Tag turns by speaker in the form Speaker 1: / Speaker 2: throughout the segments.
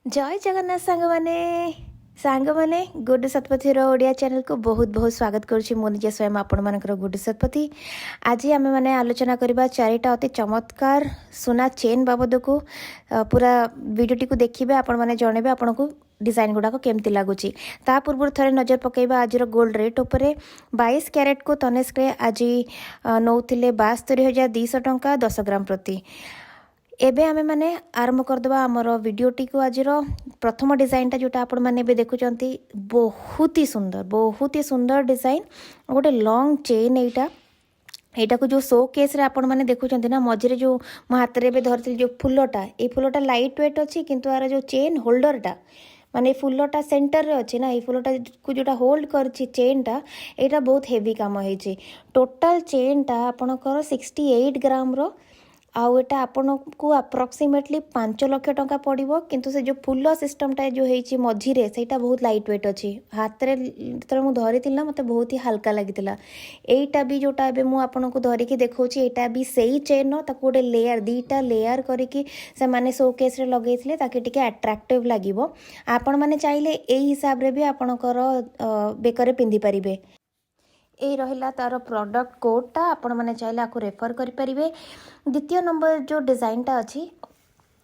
Speaker 1: जय जगन्नाथ सांग माने गुड्डू शतपथी ओडिया चैनल को बहुत बहुत स्वागत करुच्ची मु निजे स्वयं आपण मानकर गुड्डू शतपथी। आज आम मैंने आलोचना करबा चारिटा अति चमत्कार सुना चेन बाबद को पूरा वीडियोटी को देखिए आपण मैंने जनइबे आपण को डिजाइन गुड़ाक केमती लगुच। ता पूर्व थे नजर पकईबा आज गोल्ड रेट उपर 22 कैरेट को तनिष्क आज नौथिले 72,200 टंका 10 ग्राम प्रति। एबे आमे माने आरंभ करदबा आमर वीडियोटी को आज प्रथम डिजाइनटा जोटा आपण माने बे देखुचंती बहुत ही सुंदर डिजाइन गोटे लॉन्ग चेन एटा को जो शो केस रे आपण माने देखुचंती ना मझिरे जो मो हाथ रे बे धरती जो फुलटा ए फुलटा लाइट वेट अछि किंतु आर जो चेन होल्डरटा माने फुलटा सेंटर रे अछि ना ए फुलटा को जोटा होल्ड करछि चेनटा एटा बहुत हेवी काम होइछि। टोटल चेनटा आपणकर 68 ग्राम रो आउ एटा आपन को अप्रोक्सीमेटली 5 लाख टंका पड़िबो किंतु से जो फुल सिस्टमटा जो हेछि मझिरे सेटा बहुत लाइट वेट अछि। हाथ रे तरे मु धरितिल ना मते बहुत ही हल्का लागितिला। एटा भी जोटा एबे मु आपन को धरि के देखौछि एटा भी सेही चेन न ताको गोटे लेयर दीटा लेयर करिकि से माने शोकेस रे लगेइथिले ताकि टिके अट्रैक्टिव लागिबो। आपण माने चाहिले एई हिसाब रे भी आपनकर बेकरे पिंदी परिबे। ए रहिला तार प्रोडक्ट कोडटा आपण माने चाहिले आको रेफर करि परिबे। द्वितीय नंबर जो डिजाइनटा अछि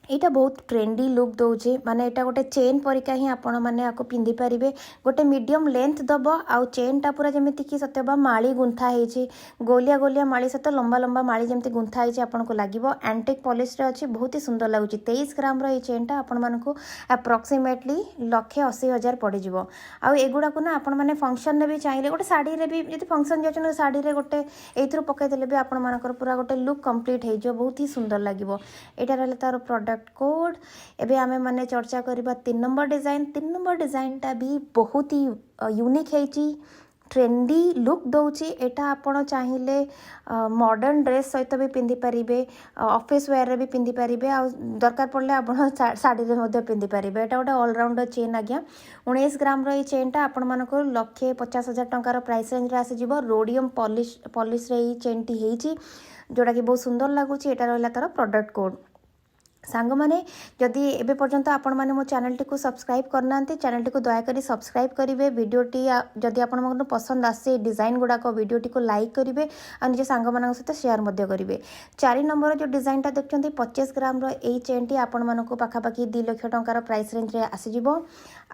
Speaker 1: एटा बहुत ट्रेंडी लुक दौचे माने एटा गोटे चेन परिका ही आपण माने आको पिंदी परिबे। गोटे मीडियम लेंथ दबो आउ चेनटा पूरा जेमिति कि सत्यबा माली गुंथा हेछि गोलिया गोलिया माली सत लंबा लंबा माली जेमिति गुंथा हेछि आपण को लागिबो। एंटिक पॉलिश रे अछि बहुत ही सुंदर लागुची। 23 ग्राम रो ए चेनटा आपण मानको अप्रोक्सीमेटली 1,80,000 पड़ी जिवो। आउ एगुडा को ना आपण माने फंक्शन रे भी चाहिले गोटे साड़ी रे भी यदि फंक्शन जाचन साड़ी रे गोटे एथरो पकाई देले भी आपण मानकर पूरा गोटे लुक कंप्लीट हे जो बहुत ही सुंदर लागिबो। एटा रहले तार प्रोडक्ट कोड। एबे आमे माने चर्चा करबा 3 नंबर डिजाइनटा भी बहुत ही यूनिक हेची ट्रेंडी लुक दौची। एटा आपण चाहिए मॉडर्न ड्रेस सहित भी पिंधि पारिबे ऑफिस वेयर रे भी पिंधि पारिबे आ दरकार पड़ले आपण साड़ी रे मध्ये पिंधि पारिबे। एटा गोटे ऑलराउंडर चेन आज्ञा 19 ग्राम रो ए चेनटा आपण मानको 1,50,000 टंका रो प्राइस रेंज रे आसी जिवो। रोडियम पॉलिश रे ए चेनटी हेची जोटा कि बहुत सुंदर लागुची। एटा रहला तार प्रोडक्ट कोड। सांग माने जदि एबे पर्यंत आपण माने मो चैनल टी को सब्सक्राइब करना चैनल टी को दया करी सब्सक्राइब करिवे। वीडियो टी जदि आपण मन पसंद आसे डिजाइन गुडा को वीडियो टी को लाइक करिवे आ निजे सांग मानक सहित शेयर मध्य करिवे। 4 नंबर जो डिजाइनटा देखछन्ती 25 ग्राम रो ए चेन टी आपण मानको पाखा पाखी 2 लाख टंका रो प्राइस रेंज रे आसी जिवो।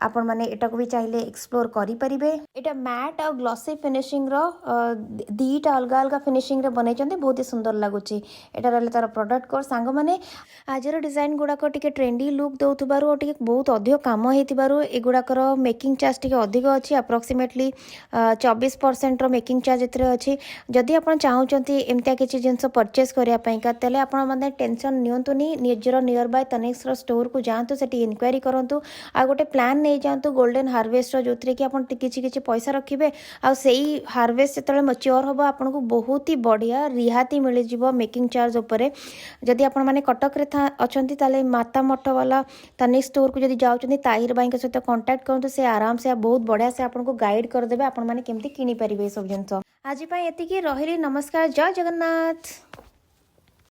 Speaker 1: आपण माने एटा को भी चाहिले एक्सप्लोर करि परिबे। एटा मैट और ग्लॉसी फिनिशिंग रो दीटा अलग अलग फिनिशिंग रे बनै बहुत ही सुंदर लागुची। एटा रहले तार प्रोडक्ट कोड। सांग माने आजर डिजाइन गुड़ाक टिके ट्रेंडी लुक दौथबारु और टिके बहुत अधिक काम हेतिबारु एगुड़ाकर मेकिंग चार्ज टिके अधिक अच्छी अप्रोक्सीमेटली 24% रो मेकिंग चार्ज एथरे अच्छी। जदि आपण चाहूचंती एमतिया किछि जिंस परचेस करिया पइका तले आपण माने टेंशन नियंतुनी निजर नियर बाय तनिष्क स्टोर को जांतु सेठी इंक्वायरी करंतु आ गोटे प्लान नै जांतु गोल्डन हार्वेस्ट जोतरे कि आपण किछि किछि पैसा रखिबे आ सेही हार्वेस्ट जेतले मैच्योर होबो आपण को बहुत ही बढ़िया रिहाती मिल जिवो मेकिंग चार्ज उपरे। जदि आपण माने कटक रे अछंती ताले माता मठ वाला तनिष्क स्टोर को जदि जाउचंती ताहिर भाई के सहित कांटेक्ट करंतु से आराम से बहुत बढ़िया से आपण को गाइड कर देबे आपण माने केमती किनी परिबे सब जिंस। आज पई एतिकी रहिली नमस्कार जय जगन्नाथ।